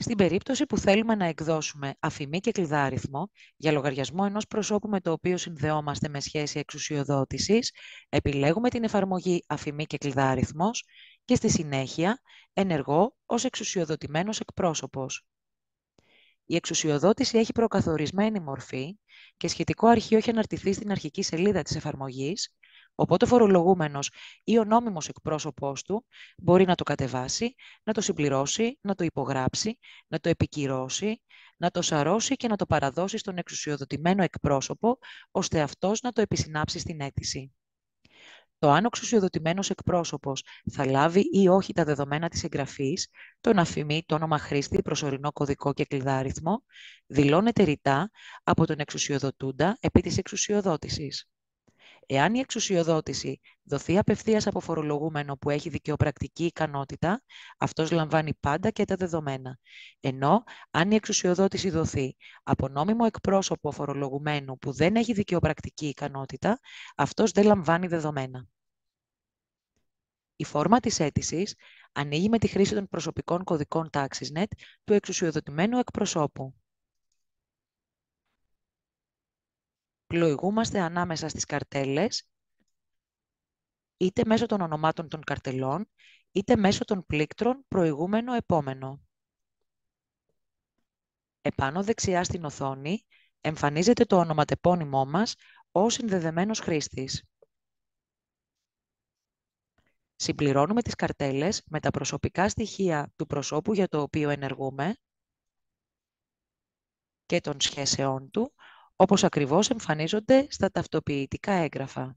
Στην περίπτωση που θέλουμε να εκδώσουμε αφημί και κλειδάριθμο για λογαριασμό ενός προσώπου με το οποίο συνδεόμαστε με σχέση εξουσιοδότησης, επιλέγουμε την εφαρμογή αφημί και κλειδάριθμος και στη συνέχεια ενεργώ ως εξουσιοδοτημένος εκπρόσωπος. Η εξουσιοδότηση έχει προκαθορισμένη μορφή και σχετικό αρχείο έχει αναρτηθεί στην αρχική σελίδα της εφαρμογής, οπότε ο φορολογούμενος ή ο νόμιμος εκπρόσωπός του μπορεί να το κατεβάσει, να το συμπληρώσει, να το υπογράψει, να το επικυρώσει, να το σαρώσει και να το παραδώσει στον εξουσιοδοτημένο εκπρόσωπο, ώστε αυτός να το επισυνάψει στην αίτηση. Το αν ο εξουσιοδοτημένος εκπρόσωπος θα λάβει ή όχι τα δεδομένα της εγγραφής, τον αφημί, το όνομα χρήστη, προσωρινό κωδικό και κλειδάριθμο, δηλώνεται ρητά από τον εξουσιοδοτούντα επί της εξουσιοδότησης. Εάν η εξουσιοδότηση δοθεί απευθείας από φορολογούμενο που έχει δικαιοπρακτική ικανότητα, αυτός λαμβάνει πάντα και τα δεδομένα. Ενώ, αν η εξουσιοδότηση δοθεί από νόμιμο εκπρόσωπο φορολογουμένου που δεν έχει δικαιοπρακτική ικανότητα, αυτός δεν λαμβάνει δεδομένα. Η φόρμα της αίτησης ανοίγει με τη χρήση των προσωπικών κωδικών TaxisNet του εξουσιοδοτημένου εκπροσώπου. Πλοηγούμαστε ανάμεσα στις καρτέλες, είτε μέσω των ονομάτων των καρτελών, είτε μέσω των πλήκτρων προηγούμενο-επόμενο. Επάνω δεξιά στην οθόνη εμφανίζεται το ονοματεπώνυμό μας ως συνδεδεμένος χρήστης. Συμπληρώνουμε τις καρτέλες με τα προσωπικά στοιχεία του προσώπου για το οποίο ενεργούμε και των σχέσεών του, όπως ακριβώς εμφανίζονται στα ταυτοποιητικά έγγραφα.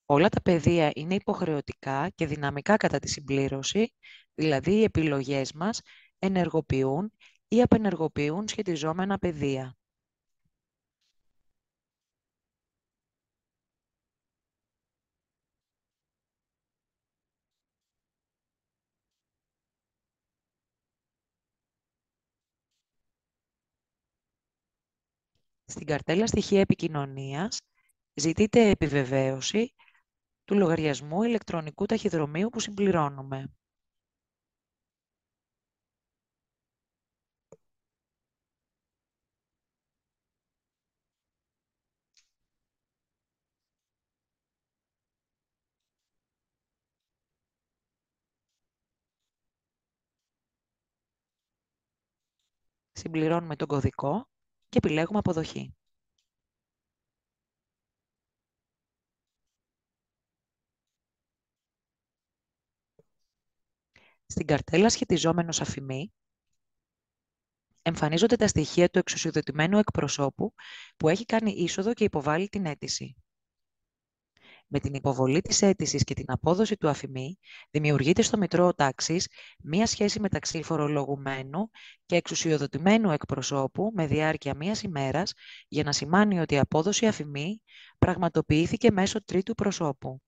Όλα τα πεδία είναι υποχρεωτικά και δυναμικά κατά τη συμπλήρωση, δηλαδή οι επιλογές μας ενεργοποιούν ή απενεργοποιούν σχετιζόμενα πεδία. Στην καρτέλα στοιχεία επικοινωνίας ζητείται επιβεβαίωση του λογαριασμού ηλεκτρονικού ταχυδρομείου που συμπληρώνουμε. Συμπληρώνουμε τον κωδικό και επιλέγουμε αποδοχή. Στην καρτέλα σχετιζόμενος αφημί εμφανίζονται τα στοιχεία του εξουσιοδοτημένου εκπροσώπου που έχει κάνει είσοδο και υποβάλει την αίτηση. Με την υποβολή της αίτησης και την απόδοση του αφημί, δημιουργείται στο Μητρό Τάξης μία σχέση μεταξύ φορολογουμένου και εξουσιοδοτημένου εκπροσώπου με διάρκεια μίας ημέρας για να σημάνει ότι η απόδοση αφημί πραγματοποιήθηκε μέσω τρίτου προσώπου.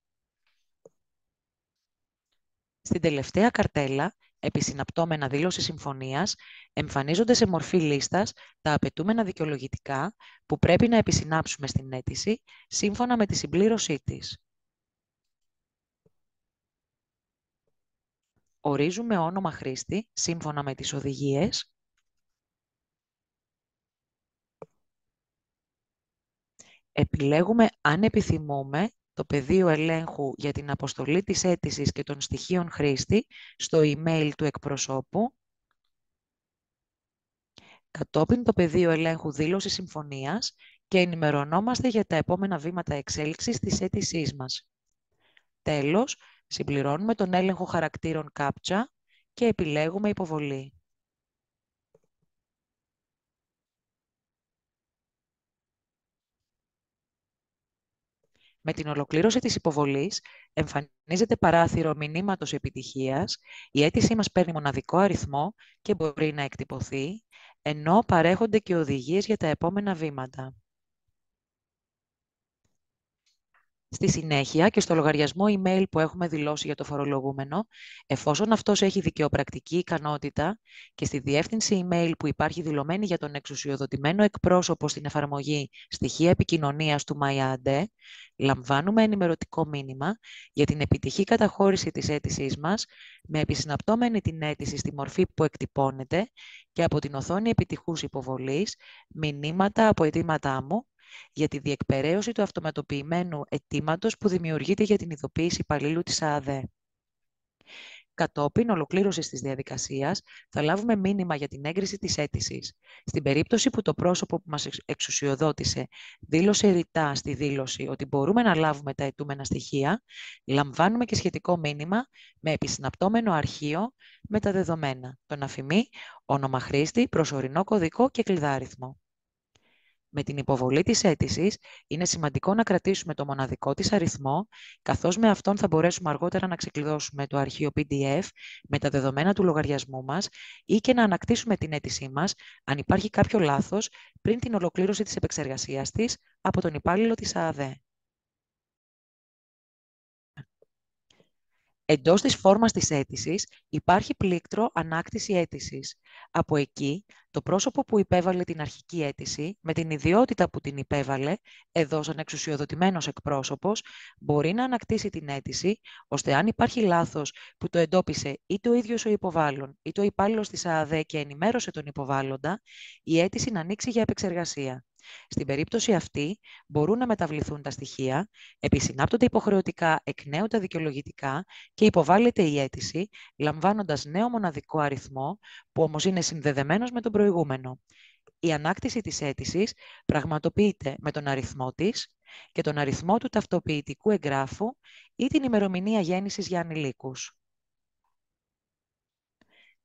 Στην τελευταία καρτέλα, επισυναπτώμενα δήλωση συμφωνίας, εμφανίζονται σε μορφή λίστας τα απαιτούμενα δικαιολογητικά που πρέπει να επισυνάψουμε στην αίτηση σύμφωνα με τη συμπλήρωσή της. Ορίζουμε όνομα χρήστη σύμφωνα με τις οδηγίες. Επιλέγουμε αν επιθυμούμε το πεδίο ελέγχου για την αποστολή της αίτησης και των στοιχείων χρήστη στο email του εκπροσώπου. Κατόπιν το πεδίο ελέγχου δήλωση συμφωνίας και ενημερωνόμαστε για τα επόμενα βήματα εξέλιξης της αίτησής μας. Τέλος, συμπληρώνουμε τον έλεγχο χαρακτήρων CAPTCHA και επιλέγουμε υποβολή. Με την ολοκλήρωση της υποβολής εμφανίζεται παράθυρο μηνύματος επιτυχίας, η αίτησή μας παίρνει μοναδικό αριθμό και μπορεί να εκτυπωθεί, ενώ παρέχονται και οδηγίες για τα επόμενα βήματα. Στη συνέχεια και στο λογαριασμό email που έχουμε δηλώσει για το φορολογούμενο, εφόσον αυτός έχει δικαιοπρακτική ικανότητα και στη διεύθυνση email που υπάρχει δηλωμένη για τον εξουσιοδοτημένο εκπρόσωπο στην εφαρμογή στοιχεία επικοινωνίας του MyAD, λαμβάνουμε ενημερωτικό μήνυμα για την επιτυχή καταχώρηση της αίτησής μας με επισυναπτώμενη την αίτηση στη μορφή που εκτυπώνεται και από την οθόνη επιτυχούς υποβολής μηνύματα από αιτήματά μου για τη διεκπεραίωση του αυτοματοποιημένου αιτήματος που δημιουργείται για την ειδοποίηση υπαλλήλου της ΑΑΔΕ. Κατόπιν ολοκλήρωσης της διαδικασίας, θα λάβουμε μήνυμα για την έγκριση της αίτησης. Στην περίπτωση που το πρόσωπο που μας εξουσιοδότησε δήλωσε ρητά στη δήλωση ότι μπορούμε να λάβουμε τα αιτούμενα στοιχεία, λαμβάνουμε και σχετικό μήνυμα με επισυναπτώμενο αρχείο με τα δεδομένα, τον αφημί, όνομα χρήστη, προσωρινό κωδικό και κλειδάριθμο. Με την υποβολή της αίτησης, είναι σημαντικό να κρατήσουμε το μοναδικό της αριθμό, καθώς με αυτόν θα μπορέσουμε αργότερα να ξεκλειδώσουμε το αρχείο PDF με τα δεδομένα του λογαριασμού μας ή και να ανακτήσουμε την αίτησή μας, αν υπάρχει κάποιο λάθος, πριν την ολοκλήρωση της επεξεργασίας της από τον υπάλληλο της ΑΑΔΕ. Εντός της φόρμας της αίτησης υπάρχει πλήκτρο «Ανάκτηση αίτησης». Από εκεί, το πρόσωπο που υπέβαλε την αρχική αίτηση, με την ιδιότητα που την υπέβαλε, εδώ σαν εξουσιοδοτημένος εκπρόσωπος, μπορεί να ανακτήσει την αίτηση, ώστε αν υπάρχει λάθος που το εντόπισε είτε ο ίδιος ο υποβάλλον, είτε ο υπάλληλος της ΑΑΔΕ και ενημέρωσε τον υποβάλλοντα, η αίτηση να ανοίξει για επεξεργασία. Στην περίπτωση αυτή, μπορούν να μεταβληθούν τα στοιχεία, επισυνάπτονται υποχρεωτικά εκ νέου τα δικαιολογητικά και υποβάλλεται η αίτηση, λαμβάνοντας νέο μοναδικό αριθμό, που όμως είναι συνδεδεμένος με τον προηγούμενο. Η ανάκτηση της αίτησης πραγματοποιείται με τον αριθμό της και τον αριθμό του ταυτοποιητικού εγγράφου ή την ημερομηνία γέννησης για ανηλίκους.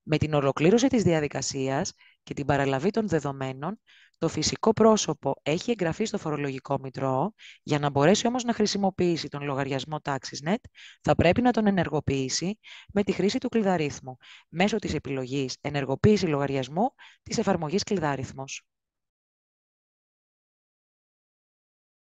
Με την ολοκλήρωση της διαδικασίας και την παραλαβή των δεδομένων, το φυσικό πρόσωπο έχει εγγραφεί στο φορολογικό μητρό. Για να μπορέσει όμως να χρησιμοποιήσει τον λογαριασμό TaxisNet, θα πρέπει να τον ενεργοποιήσει με τη χρήση του κλειδαρίθμου, μέσω της επιλογής «Ενεργοποίηση λογαριασμού» της εφαρμογής Κλειδάριθμος.